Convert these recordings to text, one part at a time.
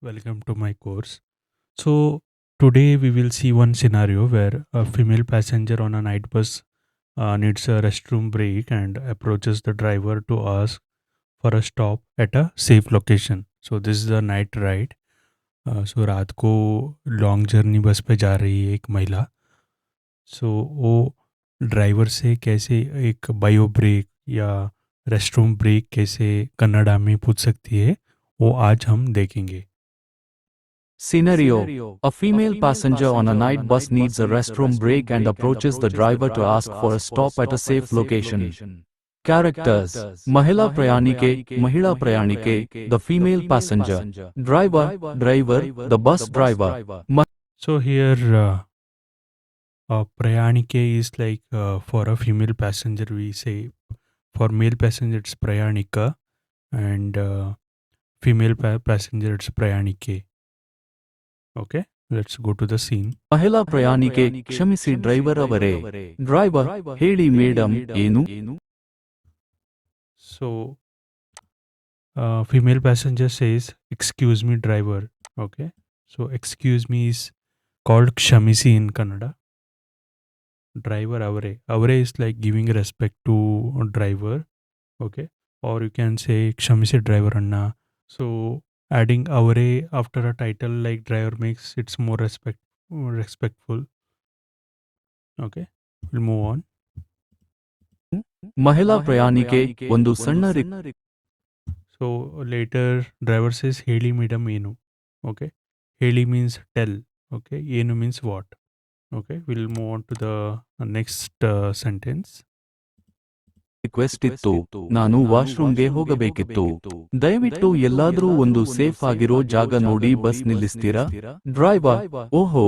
welcome to my course. So, today we will see one scenario where a female passenger on a night bus needs a restroom break and approaches the driver to ask for a stop at a safe location. So, this is a night ride. So, रात को long journey बस पे जा रही है एक महिला. सो वो ड्राइवर से कैसे एक बायो ब्रेक या रेस्टरूम ब्रेक कैसे कन्नड़ा में पूछ सकती है वो आज हम देखेंगे. Scenario: A female passenger on a night bus needs a restroom break and approaches the driver to ask for a stop at a safe location. Characters: Mahila Prayanike, the female passenger. Driver, the bus driver. So here, Prayanike is like for a female passenger, we say for male passenger it's Prayanika, and female passenger it's Prayanike. Okay, let's go to the scene. ಮಹಿಳಾ ಪ್ರಯಾಣಿಕೆ ಕ್ಷಮಿಸಿ driver ಅವರೇ. Driver: ಹೇಳಿ madam, ಏನು? So, female passenger says, "Excuse me, driver." Okay, so excuse me is called kshamisi in Kannada. Driver avare. Avare is like giving respect to a driver. Okay, or you can say kshamisi driver anna. So adding avare after a title like driver makes it's more respectful. Okay, we'll move on. ಮಹಿಳಾ ಪ್ರಯಾಣಿಕೆ ಒಂದು ಸಣ್ಣ So later driver says heli madam enu. Okay, heli means tell. Okay, enu means what. Okay, we'll move on to the next sentence. Request ಇತ್ತು. ನಾನು ವಾಶ್ರೂಮ್ಗೆ ಹೋಗಬೇಕಿತ್ತು. ದಯವಿಟ್ಟು ಎಲ್ಲಾದ್ರೂ ಒಂದು ಸೇಫ್ ಆಗಿರೋ ಜಾಗ ನೋಡಿ ಬಸ್ ನಿಲ್ಲಿಸ್ತೀರಾ? ಡ್ರೈವರ್: ಓಹೋ.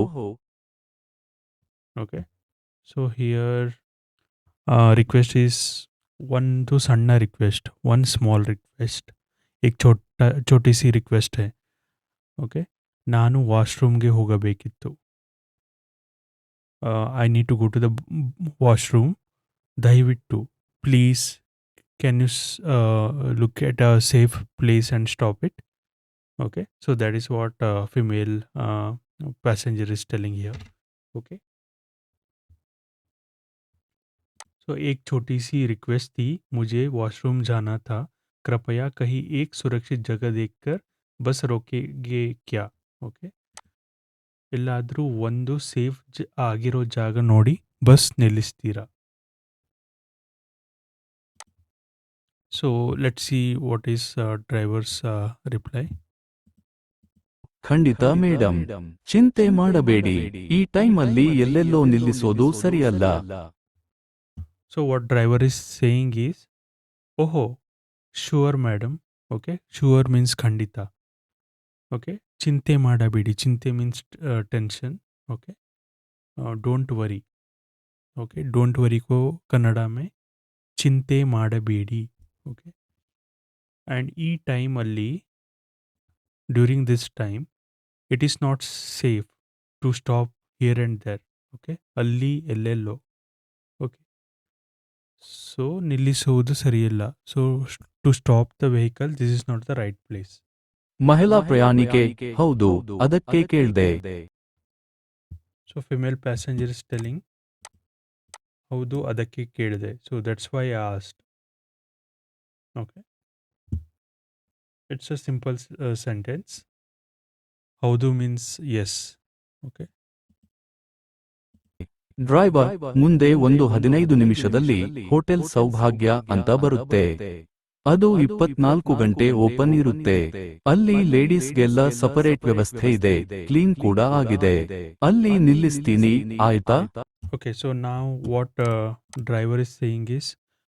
Okay, so here request is one to sanna request, one small request. एक छोटी सी रिक्वेस्ट है. ओके, ನಾನು ವಾಶ್ರೂಮ್ಗೆ ಹೋಗಬೇಕಿತ್ತು. I need to go to the washroom. ದಯವಿಟ್ಟು please can you look at a safe place and stop it. Okay, so that is what female passenger is telling here. Okay, so एक छोटी सी request थी, मुझे washroom जाना था, कृपया कहीं एक सुरक्षित जगह देखकर बस रोकेंगे क्या. ಓಕೆ, ಎಲ್ಲಾದರೂ ಒಂದು ಸೇಫ್ ಆಗಿರೋ ಜಾಗ ನೋಡಿ ಬಸ್ ನಿಲ್ಲಿಸ್ತೀರಾ. So let's see what is driver's reply. ಖಂಡಿತ ಮೇಡಮ್, ಚಿಂತೆ ಮಾಡಬೇಡಿ. ಈ ಟೈಮ್ ಅಲ್ಲಿ ಎಲ್ಲೆಲ್ಲೋ ನಿಲ್ಲಿಸೋದು ಸರಿಯಲ್ಲ. So what driver is saying is, ಓಹೋ sure madam. Okay, sure means ಖಂಡಿತ. ಓಕೆ, ಚಿಂತೆ ಮಾಡಬೇಡಿ, ಚಿಂತೆ means tension. Okay, don't worry. Okay, don't worry को कन्नड़ा में चिंते ಮಾಡಬೇಡಿ. ओके, and ಈ ಟೈಮ್ ಅಲ್ಲಿ, during this time, it is not safe to stop here and there. Okay, ಅಲ್ಲಿ ಎಲ್ಲೆಲ್ಲೋ. ಓಕೆ, ಸೊ ನಿಲ್ಲಿಸುವುದು ಸರಿಯಿಲ್ಲ. So to stop the vehicle, this is not the right place. ಮಹಿಳಾ ಪ್ರಯಾಣಿಕೆ: ಹೌದು, ಅದಕ್ಕೆ ಕೇಳ್ದೆ. So female passenger is telling, ಹೌದು ಅದಕ್ಕೆ ಕೇಳಿದೆ. So that's why I asked. Okay, it's a simple sentence. ಹೌದು ಮೀನ್ಸ್ ಎಸ್. ಓಕೆ, ಡ್ರೈವರ್: ಮುಂದೆ ಒಂದು 15 ನಿಮಿಷದಲ್ಲಿ ಹೋಟೆಲ್ ಸೌಭಾಗ್ಯ ಅಂತ ಬರುತ್ತೆ. ಅದು 24 ಗಂಟೆ ಓಪನ್ ಇರುತ್ತೆ. ಅಲ್ಲಿ ಲೇಡೀಸ್ಗೆಲ್ಲ ಸಪರೇಟ್ ವ್ಯವಸ್ಥೆ ಇದೆ, ಕ್ಲೀನ್ ಕೂಡ ಆಗಿದೆ. ಅಲ್ಲಿ ನಿಲ್ಲಿಸ್ತೀನಿ, ಆಯ್ತಾ? ಓಕೆ, ಸೊ ನಾವು what driver is saying is,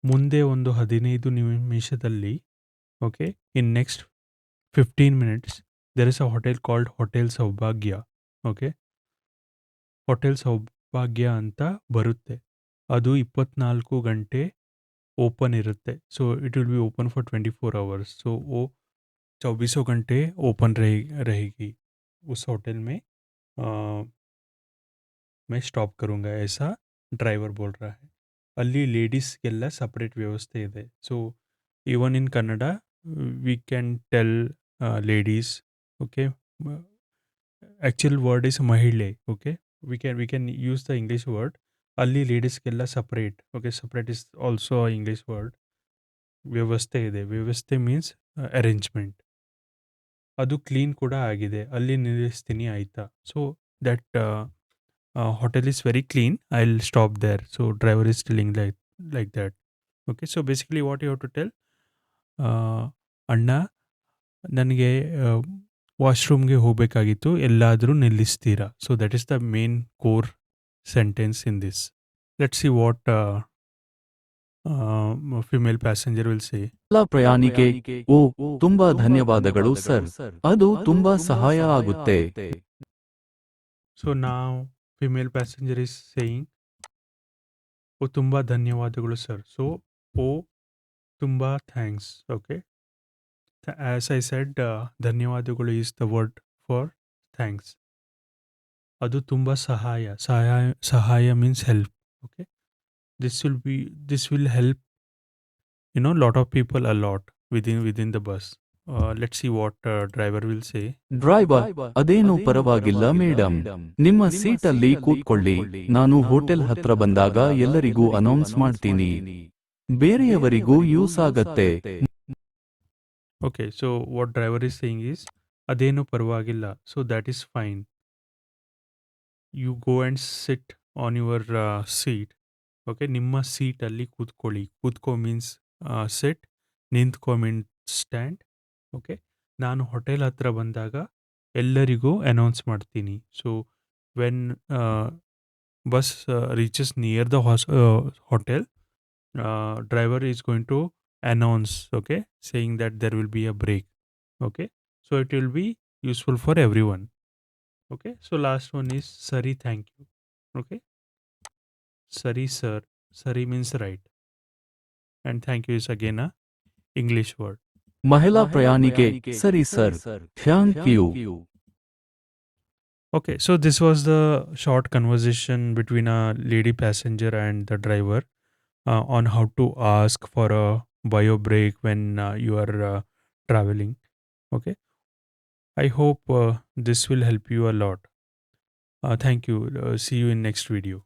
ಮುಂದೆ ಒಂದು 15 ನಿಮಿಷದಲ್ಲಿ, okay, in next 15 minutes there is a hotel called hotel ಸೌಭಾಗ್ಯ. ಓಕೆ, ಹೋಟೆಲ್ ಸೌಭಾಗ್ಯ ಅಂತ ಬರುತ್ತೆ. ಅದು 24 ಗಂಟೆ ಓಪನ್ ಇರುತ್ತೆ. So it will be open for 24 hours. सो वो 24 घंटे ओपन रहेगी. उस होटल में मैं ಸ್ಟಾಪ್ ಕरूँगा, ऐसा ಡ್ರೈವರ್ बोल रहा है. ಅಲ್ಲಿ ಲೇಡೀಸ್ಗೆಲ್ಲ ಸಪ್ರೇಟ್ ವ್ಯವಸ್ಥೆ ಇದೆ. So even in Kannada we can tell ladies Okay, actual word is mahile. Okay, we can use the English word. ಅಲ್ಲಿ ಲೇಡೀಸ್ಗೆಲ್ಲ separate. Okay, separate is also English word. ವ್ಯವಸ್ಥೆ ಇದೆ. ವ್ಯವಸ್ಥೆ ಮೀನ್ಸ್ ಅರೇಂಜ್ಮೆಂಟ್. ಅದು ಕ್ಲೀನ್ ಕೂಡ ಆಗಿದೆ. ಅಲ್ಲಿ ನಿಲ್ಲಿಸ್ತೀನಿ ಆಯಿತಾ. So that hotel is very clean. I will stop there. So driver is telling like that. Okay, so basically what you have to tell, ಅಣ್ಣ ನನಗೆ ವಾಶ್ರೂಮ್ಗೆ ಹೋಗಬೇಕಾಗಿತ್ತು, ಎಲ್ಲಾದರೂ ನಿಲ್ಲಿಸ್ತೀರಾ. So that is the main core sentence in this. Let's see what female passenger will say. ಎಲ್ಲ ಪ್ರಯಾಣಿಕೆ, ಓ ತುಂಬಾ ಧನ್ಯವಾದಗಳು ಸರ್, ಅದು ತುಂಬಾ ಸಹಾಯ ಆಗುತ್ತೆ. ಸೊ ನಾವು ಫಿಮೇಲ್ ಪ್ಯಾಸೆಂಜರ್ ಇಸ್ ಸೇಯಿಂಗ್, ಓ ತುಂಬ ಧನ್ಯವಾದಗಳು ಸರ್. ಸೊ ಓ ತುಂಬ thanks. Okay, as I said, ಧನ್ಯವಾದಗಳು is the word for thanks. ಅದು ತುಂಬ ಸಹಾಯ means help. Okay, this will help lot of people a lot within the bus. Let's see what driver will say. Driver, ಅದೇನು ಪರವಾಗಿಲ್ಲ madam, ನಿಮ್ಮ ಸೀಟಲ್ಲಿ ಕೂತ್ಕೊಳ್ಳಿ. ನಾನು hotel ಹತ್ರ ಬಂದಾಗ ಎಲ್ಲರಿಗೂ ಅನೌನ್ಸ್ ಮಾಡ್ತೀನಿ, ಬೇರೆಯವರಿಗೂ ಯೂಸ್ ಆಗತ್ತೆ. Okay, so what driver is saying is adenu parvagilla, so that is fine. You go and sit on your seat. Okay, ನಿಮ್ಮ ಸೀಟಲ್ಲಿ ಕೂತ್ಕೊಳ್ಳಿ. ಕೂತ್ಕೋ ಮೀನ್ಸ್ ಸಿಟ್, ನಿಂತ್ಕೊ ಮೀನ್ಸ್ ಸ್ಟ್ಯಾಂಡ್. ಓಕೆ, ನಾನು ಹೋಟೆಲ್ ಹತ್ರ ಬಂದಾಗ ಎಲ್ಲರಿಗೂ ಅನೌನ್ಸ್ ಮಾಡ್ತೀನಿ. So when bus reaches near the hotel, driver is going to announce, okay, saying that there will be a break. Okay, so it will be useful for everyone. Okay, so last one is sari, thank you. Okay, sari sir, sari means right, and thank you is again a English word. ಮಹಿಳಾ ಪ್ರಯಾಣಿಕೆ, ಸರಿ sir, thank you. Okay, so this was the short conversation between a lady passenger and the driver on how to ask for a bio break when you are traveling. Okay, I hope this will help you a lot. Thank you. See you in next video.